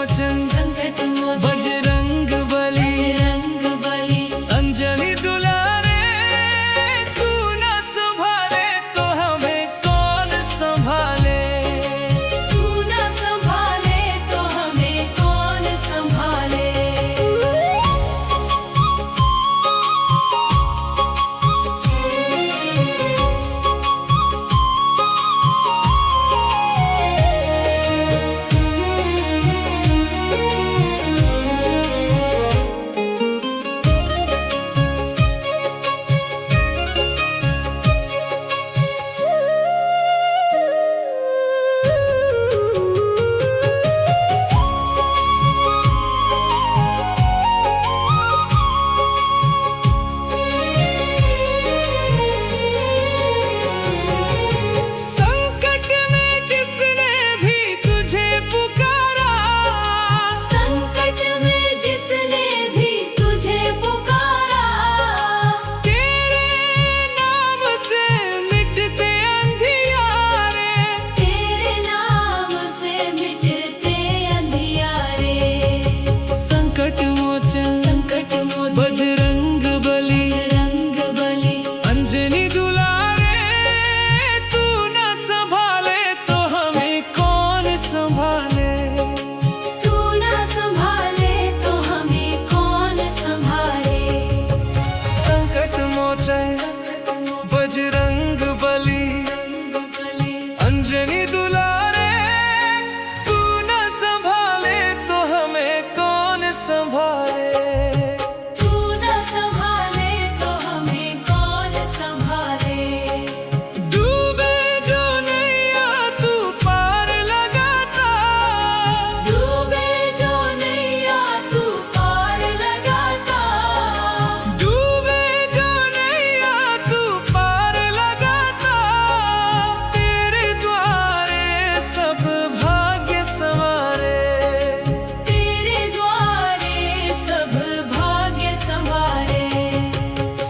मोचन बजरंग बली अंजनी दुलारे, तू न संभाले तो हमें कौन संभाले। तू न संभाले तो हमें कौन संभाले। बजरंग बली अंजनी दुलारे, तू न संभाले तो हमें कौन संभाले। तू न संभाले तो हमें कौन संभाले। संकट मोचन बजरंग बली अंजनी दुलारे, तू न संभाले तो हमें कौन संभाले।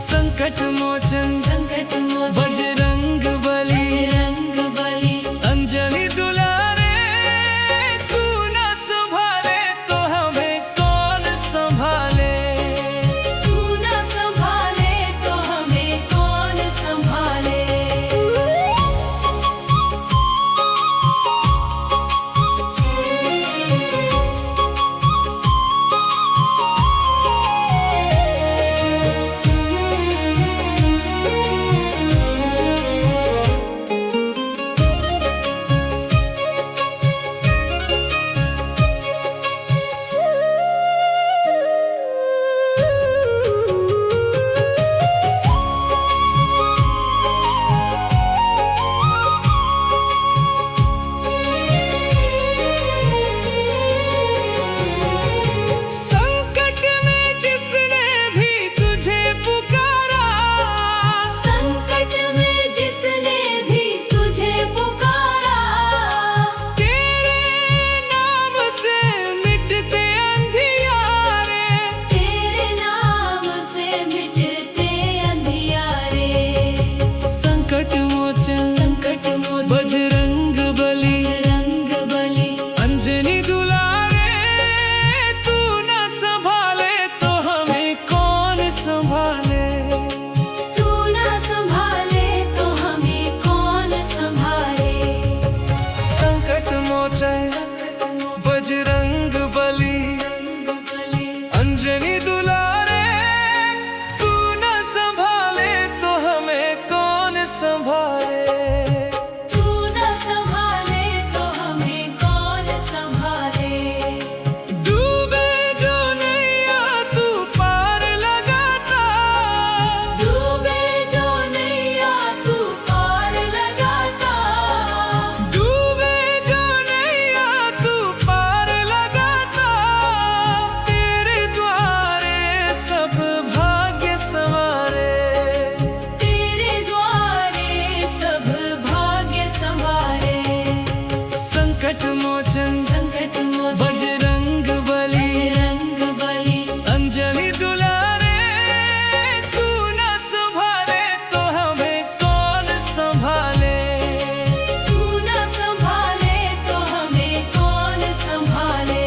संकट मोचन बजरंग बली अंजनी दुलारे, तू न संभाले तो हमें कौन संभाले। तू न संभाले तो हमें कौन संभाले। संकट मोचन बजरंग बली अंजनी दुलारे, तू न संभाले तो हमें कौन संभाले। तू न संभाले तो हमें कौन संभाले। संकट मोचन बजरंग बली अंजनी दुलारे, तू न संभाले तो हमें कौन संभाले। तू न संभाले तो हमें कौन संभाले। डूबे जो नैया तू पार लगाता, डूबे जो नैया तू पार लगाता। डूबे जो नैया तू पार लगाता, तेरे द्वारे सब भाग्य संवारे। तेरे द्वारे सब भाग्य संवारे। संकट मोचन बजरंग बली अंजनी दुलारे, तू न संभाले तो हमें कौन संभाले। तू न संभाले तो हमें कौन संभाले।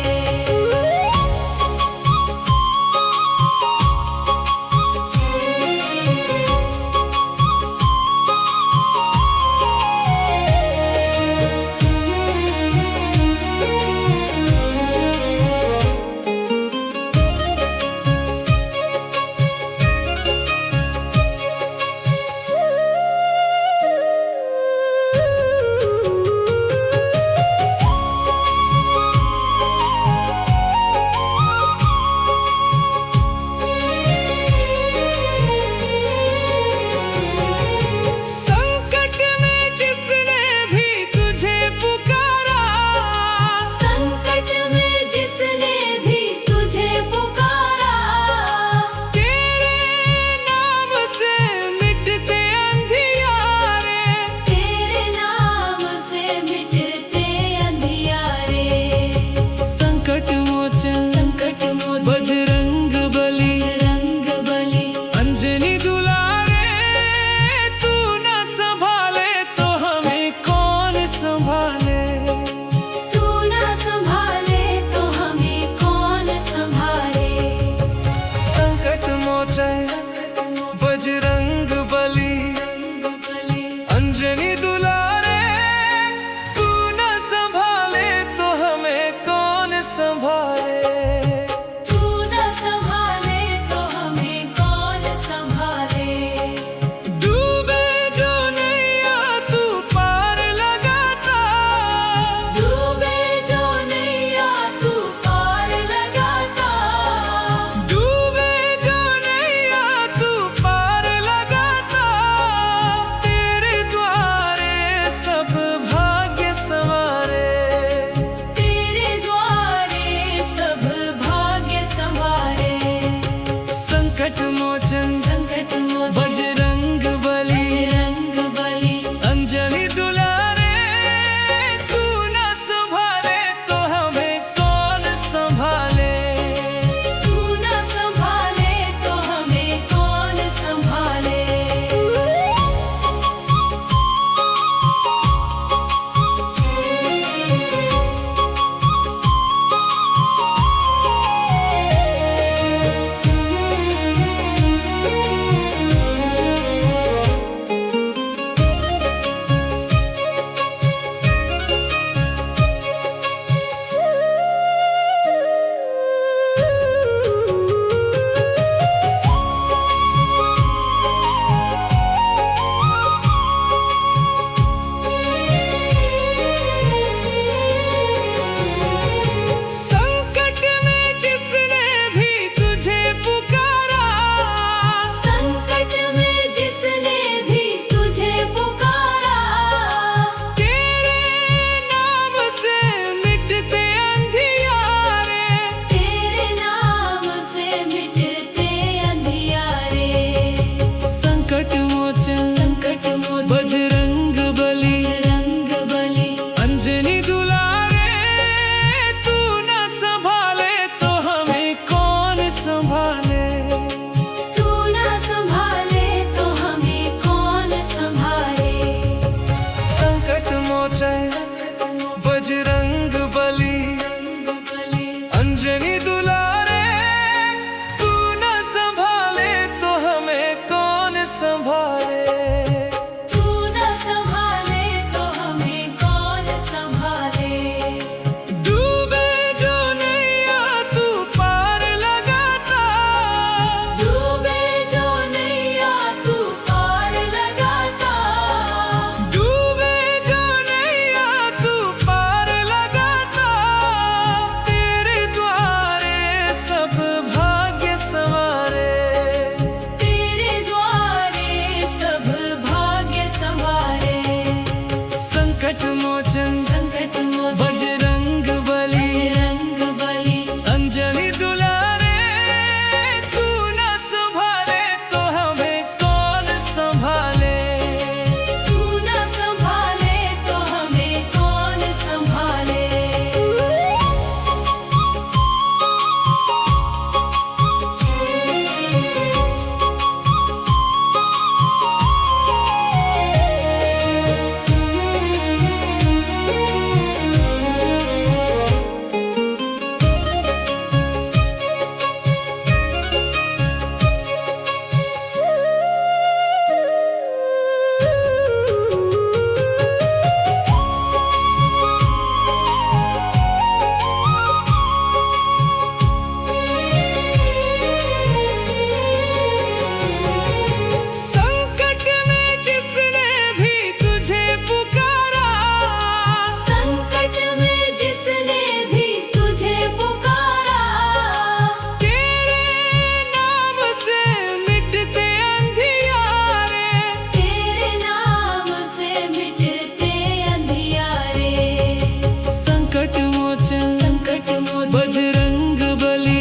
संकट मोचन बजरंग बली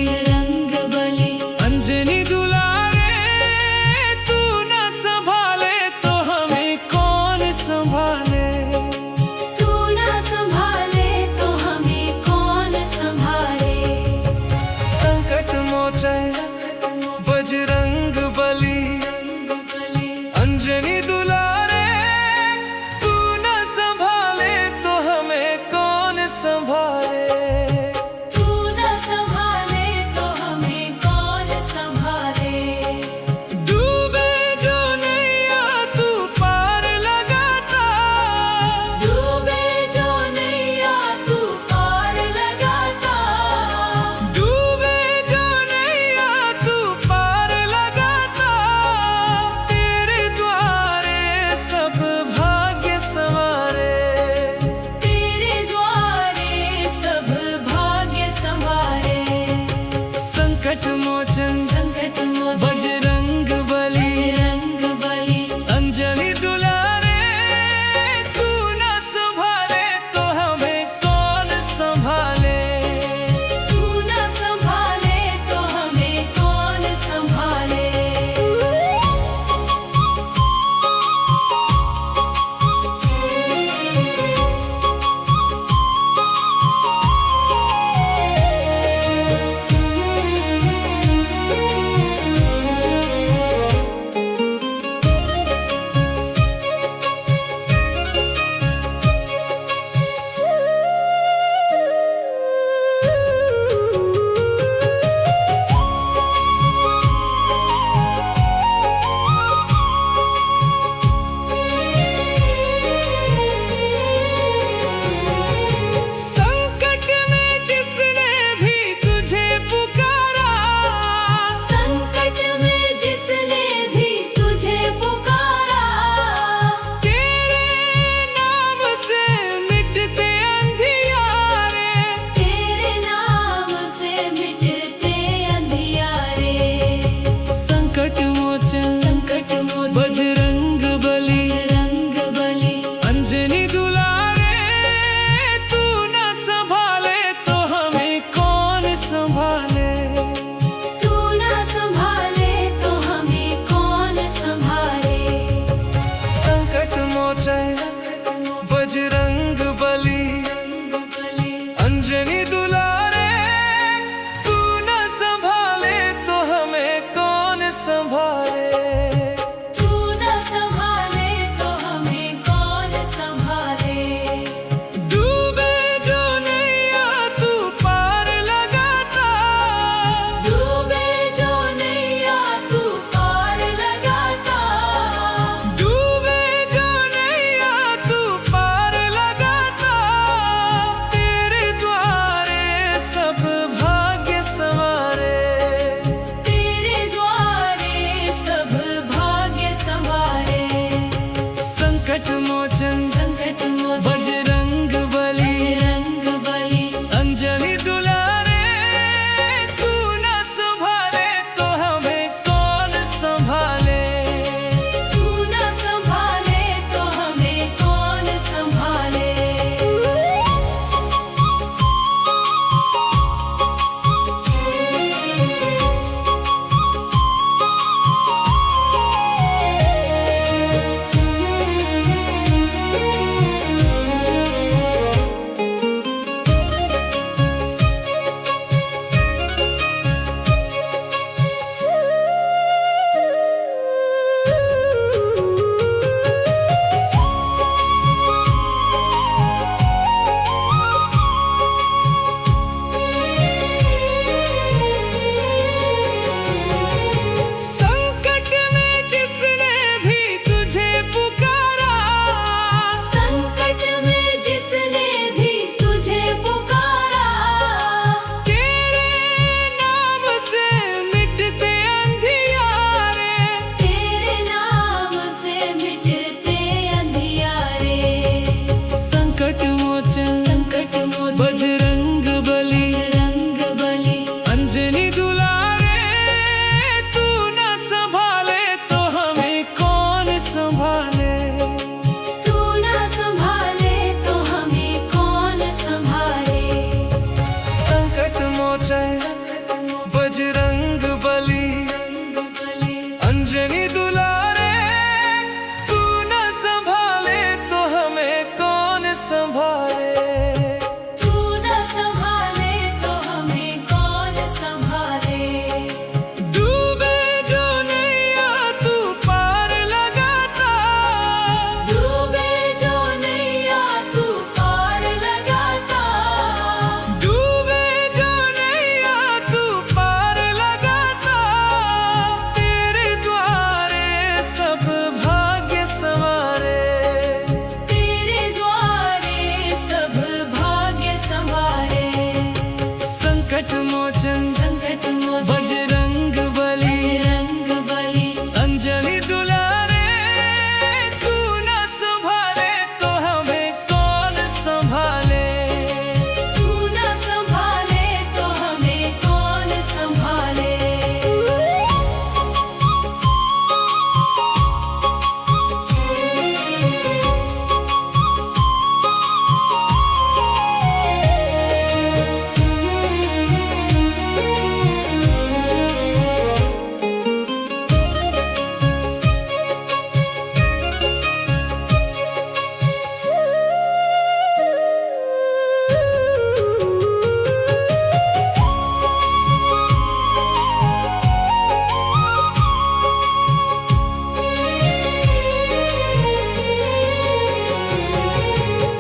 अंजनी दुलारे, तू न संभाले तो हमें कौन संभाले। तू न संभाले तो हमें कौन संभाले। संकट मोचन बजरंग बली अंजनी दुलारे, तू न संभाले तो हमें कौन संभाले। तू न संभाले तो हमें कौन संभाले। डूबे जो नैया तू पार लगाता, डूबे जो नैया तू पार लगाता। डूबे जो नैया तू पार लगाता, तेरे द्वारे सब भाग्य संवारे। तेरे द्वारे सब भाग्य संवारे। संकट मोचन बजरंग बली अंजनी दुलारे, तू न संभाले तो हमें कौन संभाले। तू न संभाले तो हमें कौन संभाले। संकट मोचन संकट मोचन बजरंग बली बजरंग बली अंजनी दुलारे तू न संभाले तो हमें कौन संभाले तू न संभाले तो हमें कौन संभाले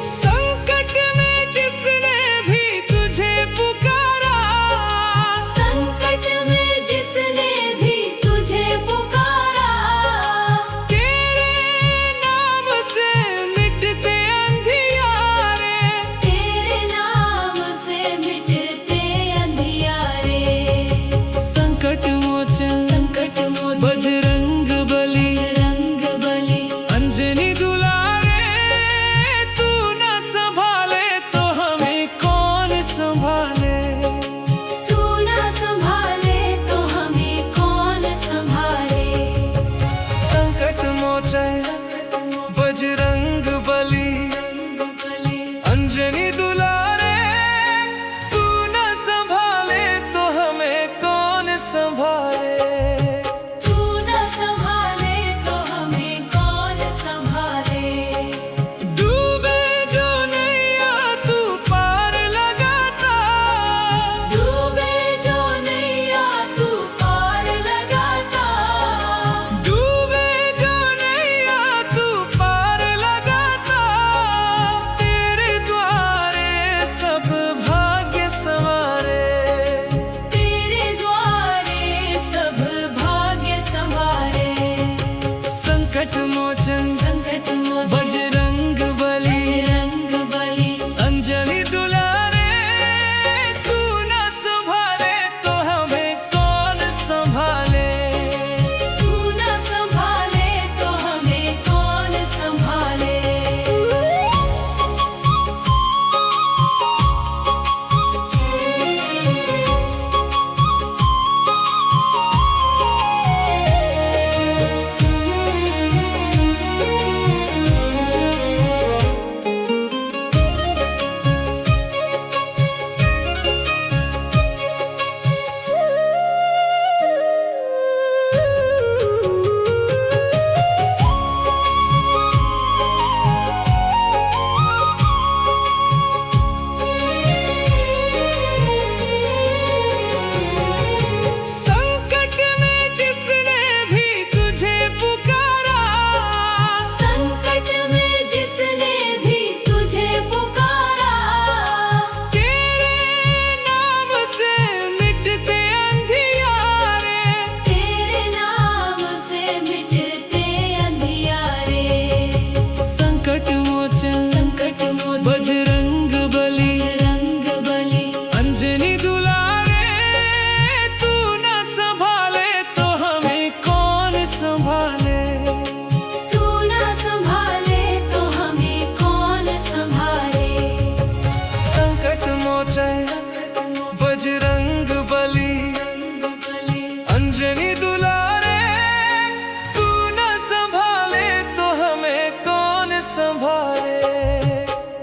संकट में जिसने भी तुझे पुकारा संकट में जिसने भी तुझे पुकारा तेरे नाम से मिटते अंधियारे तेरे नाम से मिटते अंधियारे संकट मोचन संकट मोचन बजरंग बली बजरंग बली अंजनी दुलारे तू न संभाले तो हमें कौन संभाले तू न संभाले तो हमें कौन संभाले संकट मोचन बजरंग बली अंजनी दुलारे तू न संभाले तो हमें कौन संभाले तू न संभाले तो हमें कौन संभाले डूबे जो नैया तू पार लगाता डूबे जो नैया तू पार लगाता डूबे जो नैया तू पार लगाता तेरे द्वारे सब भाग्य संवारे तेरे द्वारे सब भाग्य संवारे संकट मोचन संकट मोचन बजरंग बली बजरंग बली अंजनी दुलारे तू न संभाले तो हमें कौन संभाले तू न संभाले तो हमें कौन संभाले संकट में जिसने भी तुझे पुकारा संकट में जिसने भी तुझे पुकारा तेरे नाम से मिटते अंधियारे तेरे नाम से मिटते अंधियारे संकट मोचन संकट मोचन बजरंग बली बजरंग बली अंजनी दुलारे तू न संभाले तो हमें कौन संभाले तू न संभाले तो हमें कौन संभाले संकट मोचन बजरंग बली अंजनी दुलारे तू न संभाले तो हमें कौन संभाले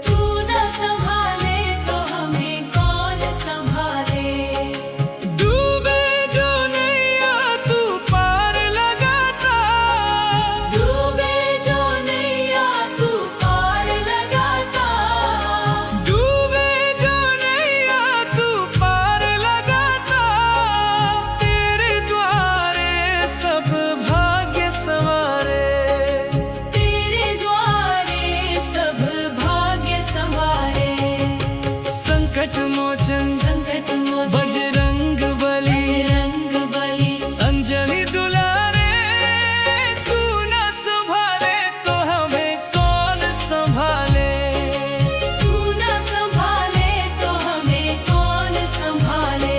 तू न संभाले तो हमें कौन संभाले डूबे जो नैया तू पार लगाता डूबे जो नैया तू पार लगाता डूबे जो नैया तू पार लगाता तेरे द्वारे सब भाग्य संवारे तेरे द्वारे सब भाग्य संवारे संकट मोचन संकट मोचन बजरंग बली बजरंग बली अंजनी दुलारे तू न संभाले तो हमें कौन संभाले तू न संभाले तो हमें कौन संभाले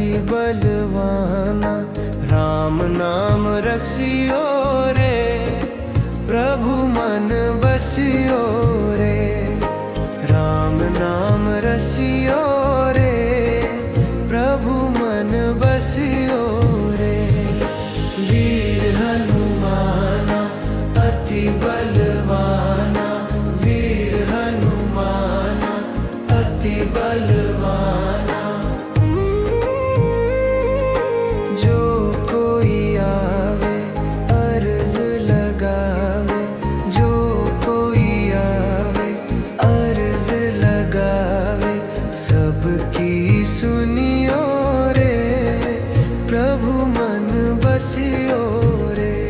अति बलवाना, राम नाम रसियो रे, प्रभु मन बसियो रे। राम नाम रसियो रे, प्रभु मन बसियो रे। वीर हनुमाना अति बलवाना, वीर हनुमाना अति बलवाना। जो कोई आवे अर्ज लगावे, जो कोई आवे अर्ज लगावे, सबकी सुनियो रे, प्रभु मन बसियो रे।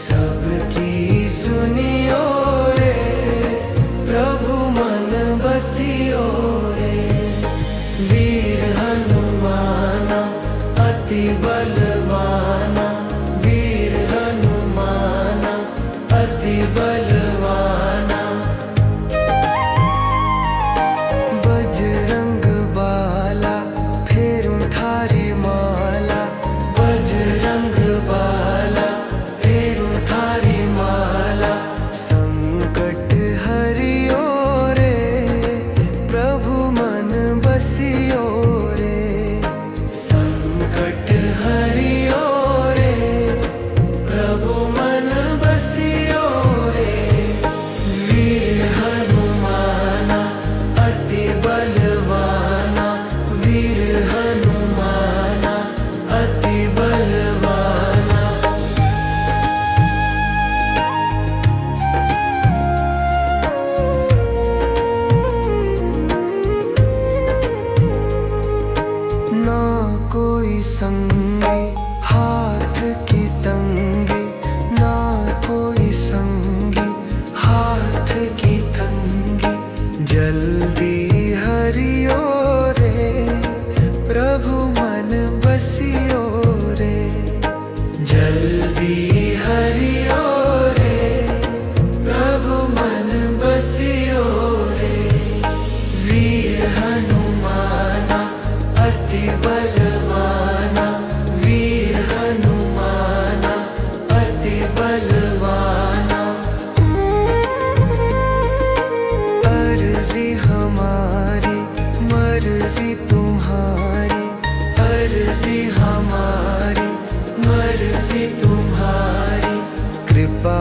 सबकी सुनियो रे, प्रभु मन बसियो रे। वीर हनुमाना अति बलवाना, वीर हनुमाना अति बलवाना। बजरंग बाला फेरू थारी माला, बजरंग बाला फेरू थारी माला। संकट हरियो रे, प्रभु मन बसियो रे। संकट हरियो रे, प्रभु मन बसियो रे। वीर हनुमाना अति बलवाना, वीर हनुमाना अति बलवाना। ना कोई संगी हाथ की तंगी, ना कोई संगी हाथ की तंगी। जल्दी हरियो रे, प्रभु मन बसियो रे। जल्दी हरियो रे, प्रभु मन बसियो रे। वीर हनुमाना अति बलवाना, वीर हनुमाना अति बलवाना। अर्जी हमारी मर्जी तुम्हारी, अर्जी हमारी मर्जी तुम्हारी। कृपा